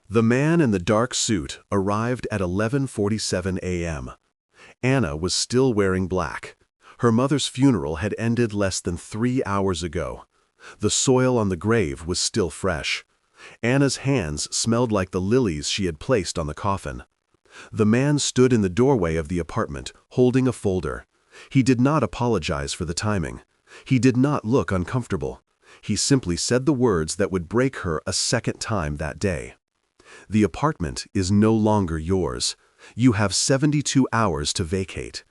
The man in the dark suit arrived at 11:47 a.m. Anna was still wearing black. Her mother's funeral had ended less than 3 hours ago. The soil on the grave was still fresh. Anna's hands smelled like the lilies she had placed on the coffin. The man stood in the doorway of the apartment, holding a folder. He did not apologize for the timing. He did not look uncomfortable. He simply said the words that would break her a second time that day. The apartment is no longer yours. You have 72 hours to vacate.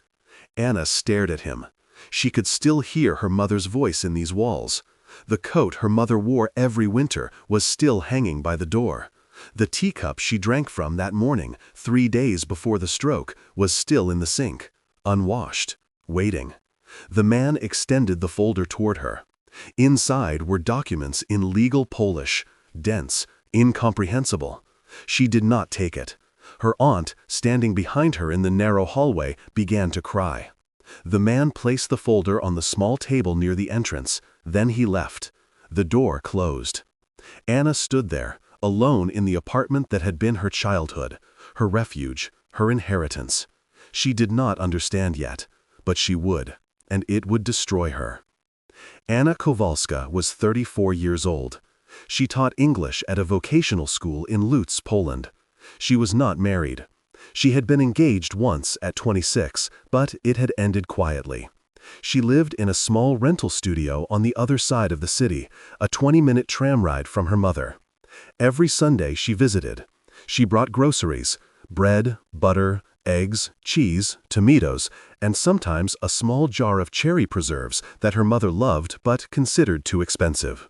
Anna stared at him. She could still hear her mother's voice in these walls. The coat her mother wore every winter was still hanging by the door. The teacup she drank from that morning, 3 days before the stroke, was still in the sink, unwashed, waiting. The man extended the folder toward her. Inside were documents in legal Polish, dense, incomprehensible. She did not take it. Her aunt, standing behind her in the narrow hallway, began to cry. The man placed the folder on the small table near the entrance. Then he left. The door closed. Anna stood there, alone in the apartment that had been her childhood, her refuge, her inheritance. She did not understand yet, but she would, and it would destroy her. Anna Kowalska was 34 years old. She taught English at a vocational school in Lutz, Poland. She was not married. She had been engaged once at 26, but it had ended quietly. She lived in a small rental studio on the other side of the city, a 20-minute tram ride from her mother. Every Sunday she visited. She brought groceries, bread, butter, eggs, cheese, tomatoes, and sometimes a small jar of cherry preserves that her mother loved but considered too expensive.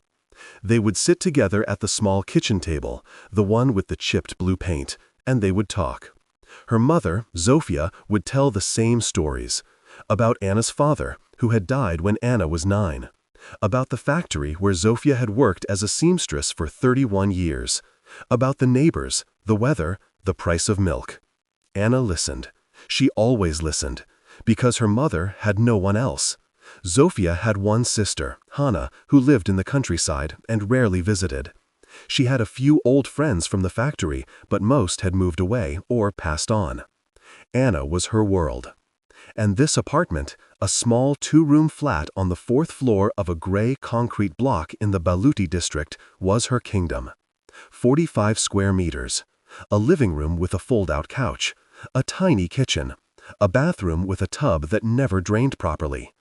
They would sit together at the small kitchen table, the one with the chipped blue paint, and they would talk. Her mother, Zofia, would tell the same stories. About Anna's father, who had died when Anna was 9. About the factory where Zofia had worked as a seamstress for 31 years. About the neighbors, the weather, the price of milk. Anna listened. She always listened, because her mother had no one else. Zofia had one sister, Hanna, who lived in the countryside and rarely visited. She had a few old friends from the factory, but most had moved away or passed on. Anna was her world. And this apartment, a small 2-room flat on the 4th floor of a gray concrete block in the Baluti district, was her kingdom. 45 square meters. A living room with a fold-out couch. A tiny kitchen. A bathroom with a tub that never drained properly.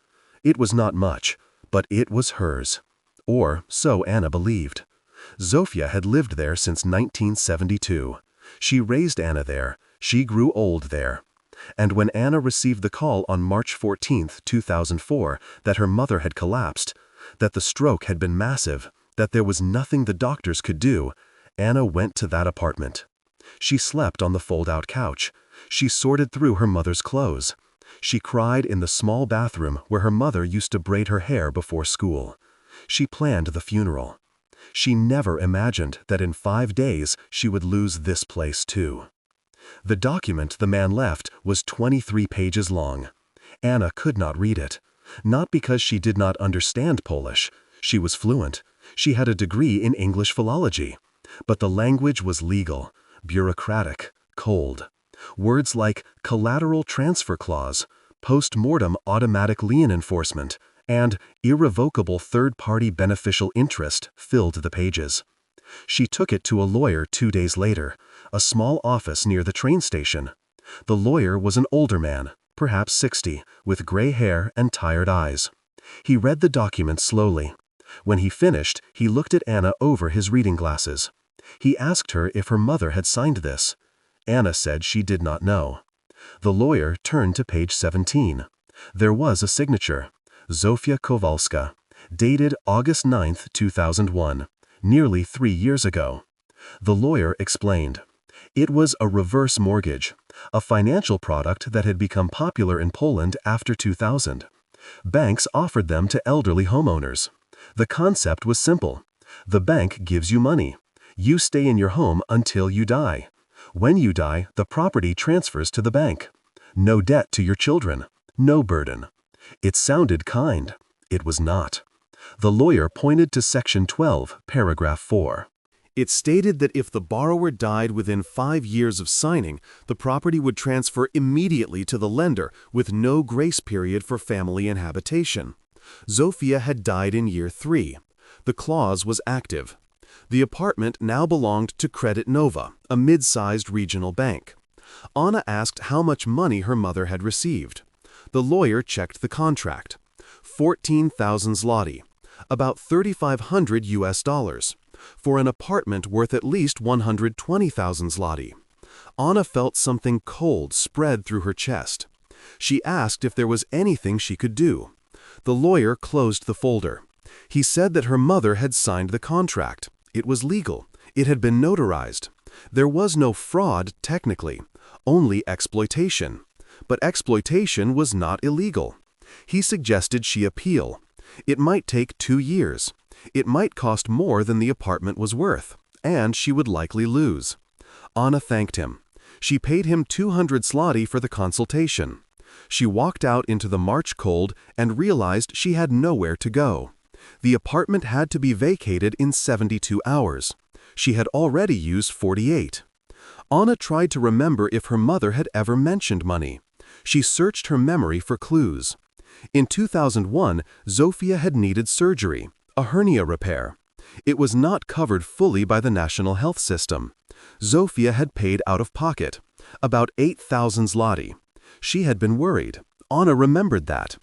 It was not much, but it was hers. Or so Anna believed. Zofia had lived there since 1972. She raised Anna there. She grew old there. And when Anna received the call on March 14, 2004, that her mother had collapsed, that the stroke had been massive, that there was nothing the doctors could do, Anna went to that apartment. She slept on the fold-out couch. She sorted through her mother's clothes. She cried in the small bathroom where her mother used to braid her hair before school. She planned the funeral. She never imagined that in 5 days she would lose this place too. The document the man left was 23 pages long. Anna could not read it. Not because she did not understand Polish. She was fluent. She had a degree in English philology. But the language was legal, bureaucratic, cold. Words like collateral transfer clause, post-mortem automatic lien enforcement, and irrevocable third-party beneficial interest filled the pages. She took it to a lawyer 2 days later, a small office near the train station. The lawyer was an older man, perhaps 60, with gray hair and tired eyes. He read the document slowly. When he finished, he looked at Anna over his reading glasses. He asked her if her mother had signed this. Anna said she did not know. The lawyer turned to page 17. There was a signature, Zofia Kowalska, dated August 9, 2001, nearly 3 years ago. The lawyer explained. It was a reverse mortgage, a financial product that had become popular in Poland after 2000. Banks offered them to elderly homeowners. The concept was simple. The bank gives you money. You stay in your home until you die. When you die, the property transfers to the bank. No debt to your children. No burden. It sounded kind. It was not. The lawyer pointed to Section 12, Paragraph 4. It stated that if the borrower died within 5 years of signing, the property would transfer immediately to the lender with no grace period for family and habitation. Zofia had died in year 3. The clause was active. The apartment now belonged to Credit Nova, a mid-sized regional bank. Anna asked how much money her mother had received. The lawyer checked the contract. 14,000 zloty, about $3,500 for an apartment worth at least 120,000 zloty. Anna felt something cold spread through her chest. She asked if there was anything she could do. The lawyer closed the folder. He said that her mother had signed the contract. It was legal. It had been notarized. There was no fraud, technically, only exploitation. But exploitation was not illegal. He suggested she appeal. It might take 2 years. It might cost more than the apartment was worth, and she would likely lose. Anna thanked him. She paid him 200 zloty for the consultation. She walked out into the March cold and realized she had nowhere to go. The apartment had to be vacated in 72 hours. She had already used 48. Anna tried to remember if her mother had ever mentioned money. She searched her memory for clues. In 2001, Zofia had needed surgery, a hernia repair. It was not covered fully by the national health system. Zofia had paid out of pocket, about 8,000 zloty. She had been worried. Anna remembered that.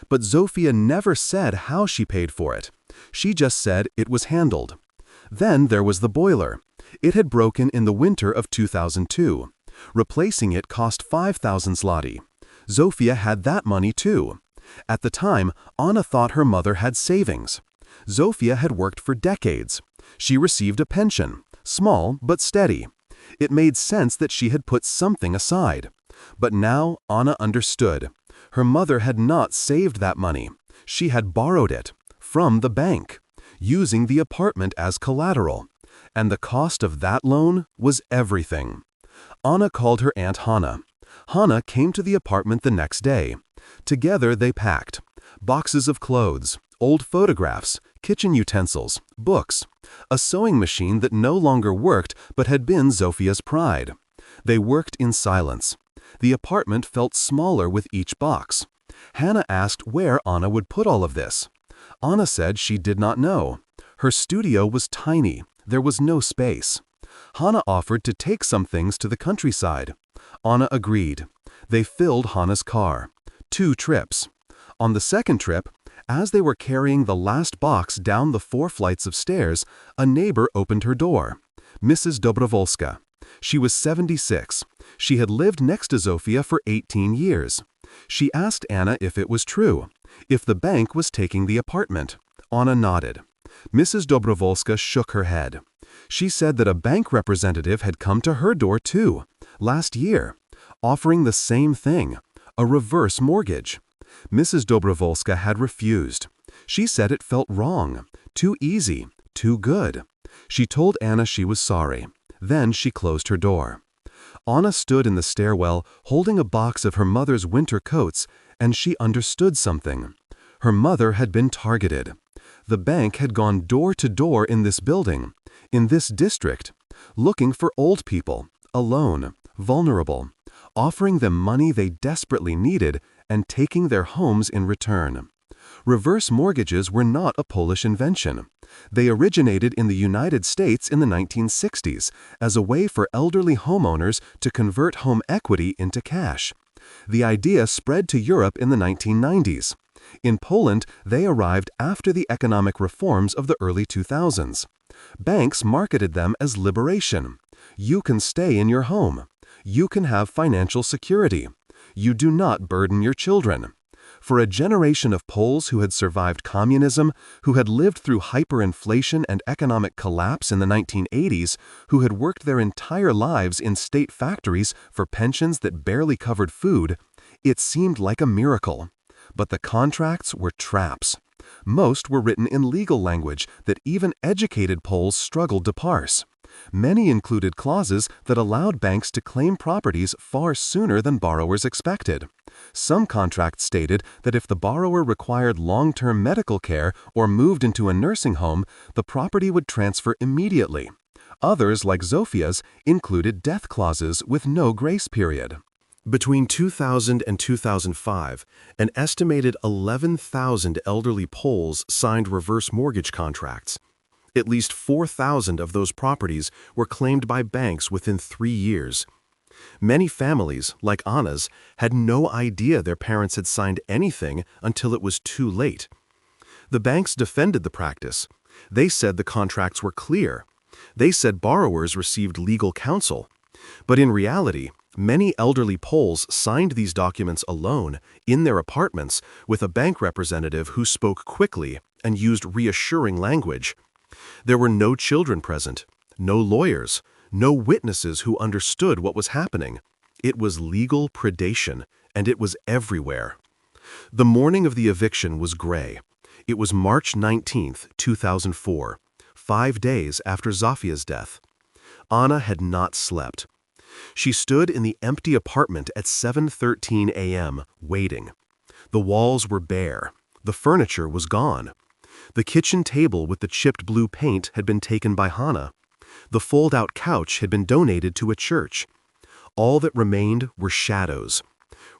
But Zofia never said how she paid for it. She just said it was handled. Then there was the boiler. It had broken in the winter of 2002. Replacing it cost 5,000 zloty. Zofia had that money too. At the time, Anna thought her mother had savings. Zofia had worked for decades. She received a pension, small but steady. It made sense that she had put something aside. But now Anna understood. Her mother had not saved that money. She had borrowed it from the bank, using the apartment as collateral. And the cost of that loan was everything. Anna called her Aunt Hanna. Hanna came to the apartment the next day. Together they packed boxes of clothes, old photographs, kitchen utensils, books, a sewing machine that no longer worked but had been Zofia's pride. They worked in silence. The apartment felt smaller with each box. Hannah asked where Anna would put all of this. Anna said she did not know. Her studio was tiny. There was no space. Hanna offered to take some things to the countryside. Anna agreed. They filled Hanna's car. 2 trips. On the second trip, as they were carrying the last box down the 4 flights of stairs, a neighbor opened her door. Mrs. Dobrowolska. She was 76. She had lived next to Zofia for 18 years. She asked Anna if it was true, if the bank was taking the apartment. Anna nodded. Mrs. Dobrowolska shook her head. She said that a bank representative had come to her door too, last year, offering the same thing, a reverse mortgage. Mrs. Dobrowolska had refused. She said it felt wrong, too easy, too good. She told Anna she was sorry. Then she closed her door. Anna stood in the stairwell holding a box of her mother's winter coats, and she understood something. Her mother had been targeted. The bank had gone door to door in this building, in this district, looking for old people, alone, vulnerable, offering them money they desperately needed and taking their homes in return. Reverse mortgages were not a Polish invention. They originated in the United States in the 1960s as a way for elderly homeowners to convert home equity into cash. The idea spread to Europe in the 1990s. In Poland, they arrived after the economic reforms of the early 2000s. Banks marketed them as liberation. You can stay in your home. You can have financial security. You do not burden your children. For a generation of Poles who had survived communism, who had lived through hyperinflation and economic collapse in the 1980s, who had worked their entire lives in state factories for pensions that barely covered food, it seemed like a miracle. But the contracts were traps. Most were written in legal language that even educated Poles struggled to parse. Many included clauses that allowed banks to claim properties far sooner than borrowers expected. Some contracts stated that if the borrower required long-term medical care or moved into a nursing home, the property would transfer immediately. Others, like Zofia's, included death clauses with no grace period. Between 2000 and 2005, an estimated 11,000 elderly Poles signed reverse mortgage contracts. At least 4,000 of those properties were claimed by banks within 3 years. Many families, like Anna's, had no idea their parents had signed anything until it was too late. The banks defended the practice. They said the contracts were clear. They said borrowers received legal counsel. But in reality, many elderly Poles signed these documents alone, in their apartments, with a bank representative who spoke quickly and used reassuring language. There were no children present, no lawyers, no witnesses who understood what was happening. It was legal predation, and it was everywhere. The morning of the eviction was gray. It was March 19, 2004, 5 days after Zofia's death. Anna had not slept. She stood in the empty apartment at 7:13 a.m., waiting. The walls were bare. The furniture was gone. The kitchen table with the chipped blue paint had been taken by Hannah. The fold-out couch had been donated to a church. All that remained were shadows.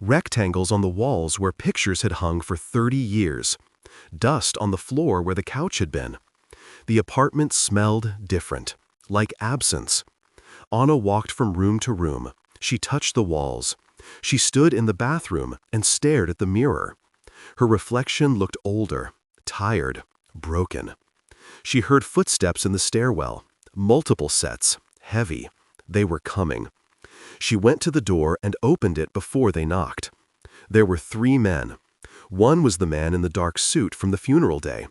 Rectangles on the walls where pictures had hung for 30 years. Dust on the floor where the couch had been. The apartment smelled different, like absence. Anna walked from room to room. She touched the walls. She stood in the bathroom and stared at the mirror. Her reflection looked older, tired, broken. She heard footsteps in the stairwell, multiple sets, heavy. They were coming. She went to the door and opened it before they knocked. There were 3 men. One was the man in the dark suit from the funeral day.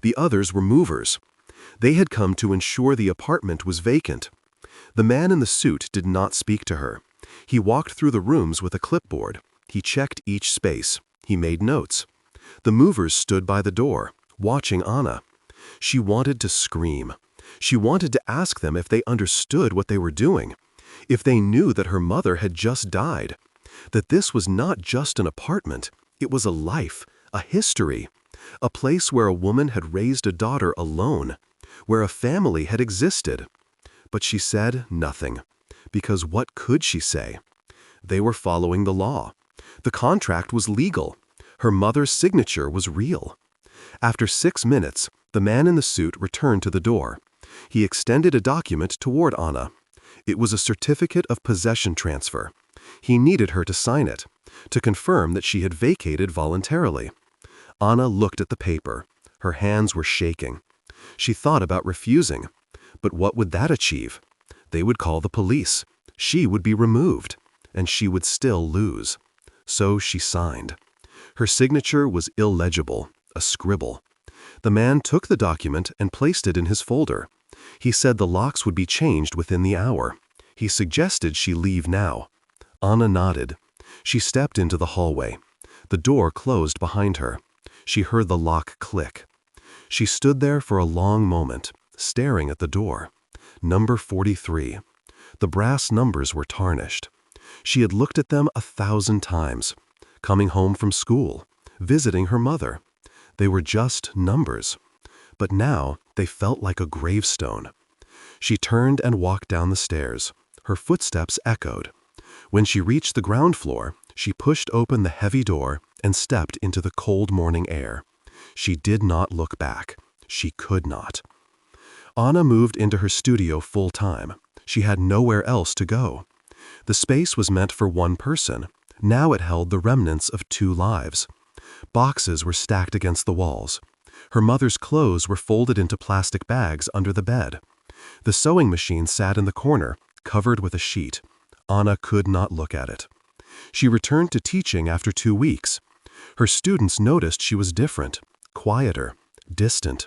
The others were movers. They had come to ensure the apartment was vacant. The man in the suit did not speak to her. He walked through the rooms with a clipboard. He checked each space. He made notes. The movers stood by the door, watching Anna. She wanted to scream. She wanted to ask them if they understood what they were doing, if they knew that her mother had just died, that this was not just an apartment, it was a life, a history, a place where a woman had raised a daughter alone, where a family had existed. But she said nothing, because what could she say? They were following the law. The contract was legal. Her mother's signature was real. After 6 minutes, the man in the suit returned to the door. He extended a document toward Anna. It was a certificate of possession transfer. He needed her to sign it, to confirm that she had vacated voluntarily. Anna looked at the paper. Her hands were shaking. She thought about refusing. But what would that achieve? They would call the police. She would be removed, and she would still lose. So she signed. Her signature was illegible, a scribble. The man took the document and placed it in his folder. He said the locks would be changed within the hour. He suggested she leave now. Anna nodded. She stepped into the hallway. The door closed behind her. She heard the lock click. She stood there for a long moment, staring at the door. Number 43. The brass numbers were tarnished. She had looked at them 1,000 times. Coming home from school, visiting her mother. They were just numbers. But now they felt like a gravestone. She turned and walked down the stairs. Her footsteps echoed. When she reached the ground floor, she pushed open the heavy door and stepped into the cold morning air. She did not look back. She could not. Anna moved into her studio full-time. She had nowhere else to go. The space was meant for one person. Now it held the remnants of 2 lives. Boxes were stacked against the walls. Her mother's clothes were folded into plastic bags under the bed. The sewing machine sat in the corner, covered with a sheet. Anna could not look at it. She returned to teaching after 2 weeks. Her students noticed she was different, quieter, distant.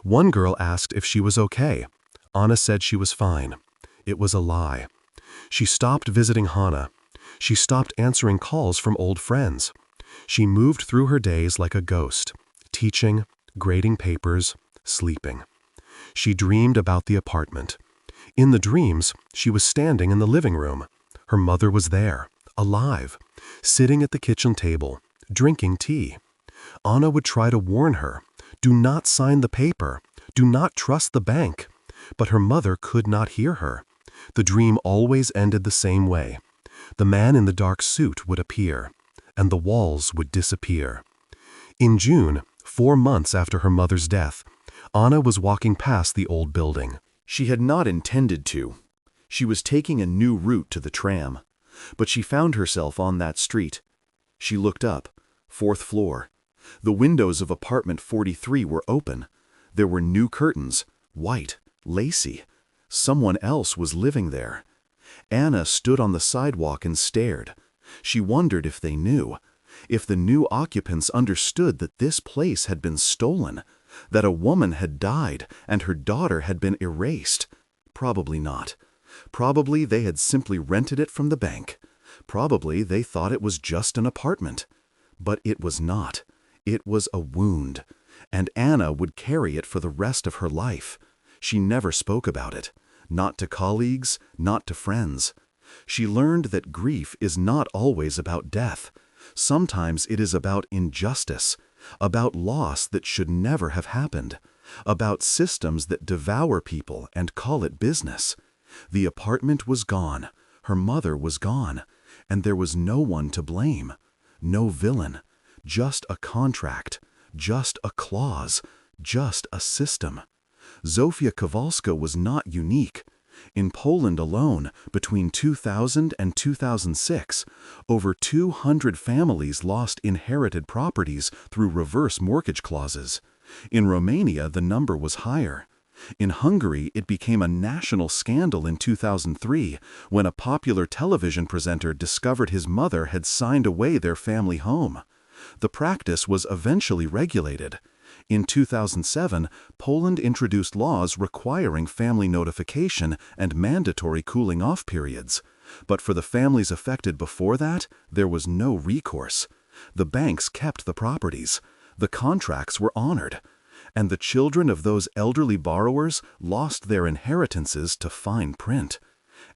One girl asked if she was okay. Anna said she was fine. It was a lie. She stopped visiting Hannah. She stopped answering calls from old friends. She moved through her days like a ghost, teaching, grading papers, sleeping. She dreamed about the apartment. In the dreams, she was standing in the living room. Her mother was there, alive, sitting at the kitchen table, drinking tea. Anna would try to warn her. Do not sign the paper. Do not trust the bank. But her mother could not hear her. The dream always ended the same way. The man in the dark suit would appear, and the walls would disappear. In June, 4 months after her mother's death, Anna was walking past the old building. She had not intended to. She was taking a new route to the tram, but she found herself on that street. She looked up, 4th floor. The windows of apartment 43 were open. There were new curtains, white, lacy. Someone else was living there. Anna stood on the sidewalk and stared. She wondered if they knew, if the new occupants understood that this place had been stolen, that a woman had died and her daughter had been erased. Probably not. Probably they had simply rented it from the bank. Probably they thought it was just an apartment. But it was not. It was a wound, and Anna would carry it for the rest of her life. She never spoke about it, not to colleagues, not to friends. She learned that grief is not always about death. Sometimes it is about injustice, about loss that should never have happened, about systems that devour people and call it business. The apartment was gone, her mother was gone, and there was no one to blame, no villain, just a contract, just a clause, just a system. Zofia Kowalska was not unique. In Poland alone, between 2000 and 2006, over 200 families lost inherited properties through reverse mortgage clauses. In Romania, the number was higher. In Hungary, it became a national scandal in 2003 when a popular television presenter discovered his mother had signed away their family home. The practice was eventually regulated. In 2007, Poland introduced laws requiring family notification and mandatory cooling-off periods. But for the families affected before that, there was no recourse. The banks kept the properties. The contracts were honored. And the children of those elderly borrowers lost their inheritances to fine print.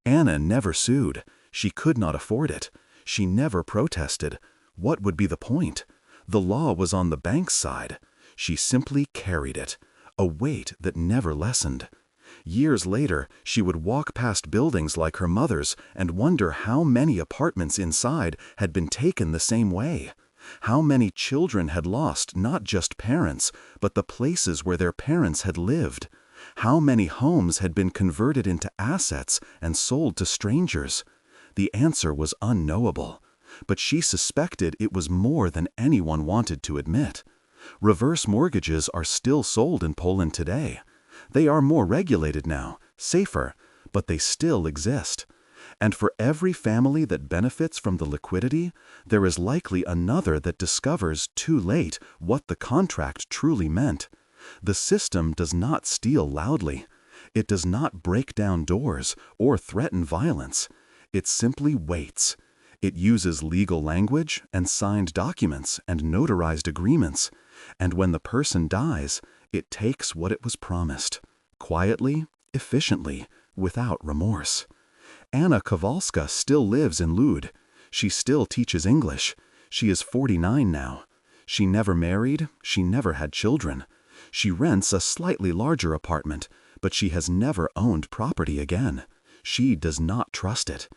Anna never sued. She could not afford it. She never protested. What would be the point? The law was on the bank's side. She simply carried it, a weight that never lessened. Years later, she would walk past buildings like her mother's and wonder how many apartments inside had been taken the same way. How many children had lost not just parents, but the places where their parents had lived. How many homes had been converted into assets and sold to strangers. The answer was unknowable, but she suspected it was more than anyone wanted to admit. Reverse mortgages are still sold in Poland today. They are more regulated now, safer, but they still exist. And for every family that benefits from the liquidity, there is likely another that discovers too late what the contract truly meant. The system does not steal loudly. It does not break down doors or threaten violence. It simply waits. It uses legal language and signed documents and notarized agreements. And when the person dies, it takes what it was promised, quietly, efficiently, without remorse. Anna Kowalska still lives in Lud. She still teaches English. She is 49 now. She never married. She never had children. She rents a slightly larger apartment, but she has never owned property again. She does not trust it.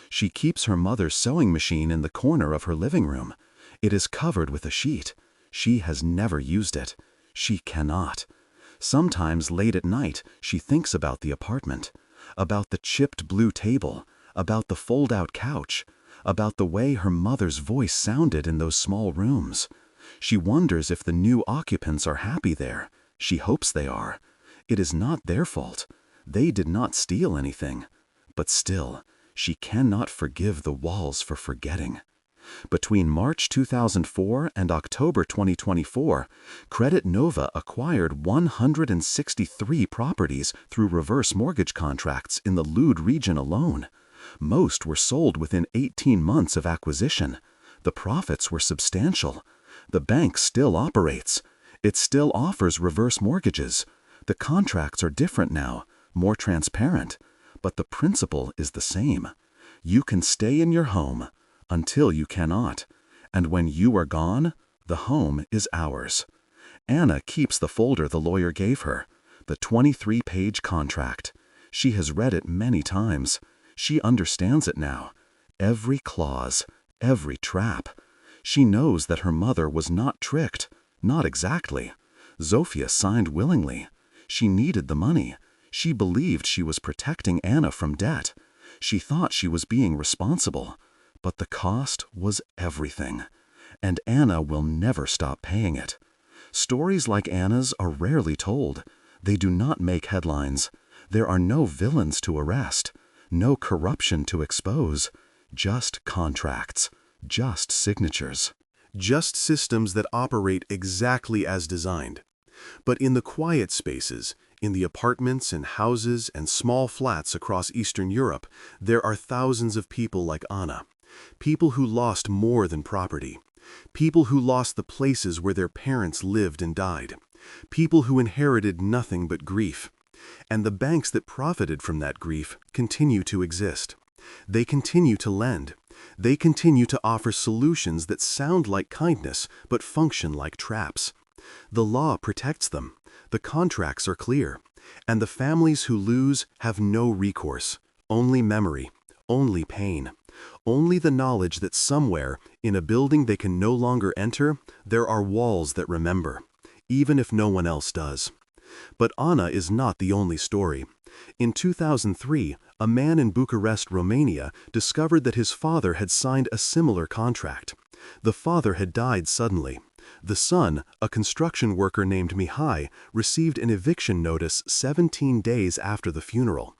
She keeps her mother's sewing machine in the corner of her living room. It is covered with a sheet. She has never used it. She cannot. Sometimes late at night, she thinks about the apartment, about the chipped blue table, about the fold-out couch, about the way her mother's voice sounded in those small rooms. She wonders if the new occupants are happy there. She hopes they are. It is not their fault. They did not steal anything. But still, she cannot forgive the walls for forgetting. Between March 2004 and October 2024, Credit Nova acquired 163 properties through reverse mortgage contracts in the Lud region alone. Most were sold within 18 months of acquisition. The profits were substantial. The bank still operates. It still offers reverse mortgages. The contracts are different now, more transparent, but the principle is the same. You can stay in your home until you cannot, and when you are gone, the home is ours. Anna keeps the folder the lawyer gave her, The 23-page contract. She has read it many times. She understands it now. Every clause, every trap. She knows that her mother was not tricked. Not exactly. Zofia signed willingly. She needed the money. She believed she was protecting Anna from debt. She thought she was being responsible. But the cost was everything. And Anna will never stop paying it. Stories like Anna's are rarely told. They do not make headlines. There are no villains to arrest, no corruption to expose, just contracts, just signatures. Just systems that operate exactly as designed. But in the quiet spaces, in the apartments and houses and small flats across Eastern Europe, there are thousands of people like Anna. People who lost more than property. People who lost the places where their parents lived and died. People who inherited nothing but grief. And the banks that profited from that grief continue to exist. They continue to lend. They continue to offer solutions that sound like kindness but function like traps. The law protects them. The contracts are clear. And the families who lose have no recourse. Only memory. Only pain. Only the knowledge that somewhere, in a building they can no longer enter, there are walls that remember, even if no one else does. But Anna is not the only story. In 2003, a man in Bucharest, Romania, discovered that his father had signed a similar contract. The father had died suddenly. The son, a construction worker named Mihai, received an eviction notice 17 days after the funeral.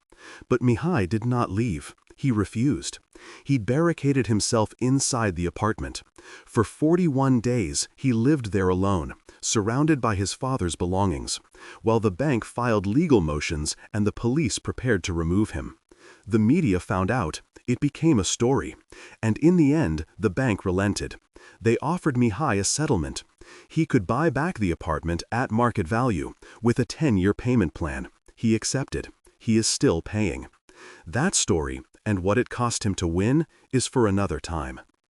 But Mihai did not leave. He refused. He barricaded himself inside the apartment. For 41 days, he lived there alone, surrounded by his father's belongings, while the bank filed legal motions and the police prepared to remove him. The media found out. It became a story. And in the end, the bank relented. They offered Mihai a settlement. He could buy back the apartment at market value, with a 10-year payment plan. He accepted. He is still paying. That story, and what it cost him to win, is for another time.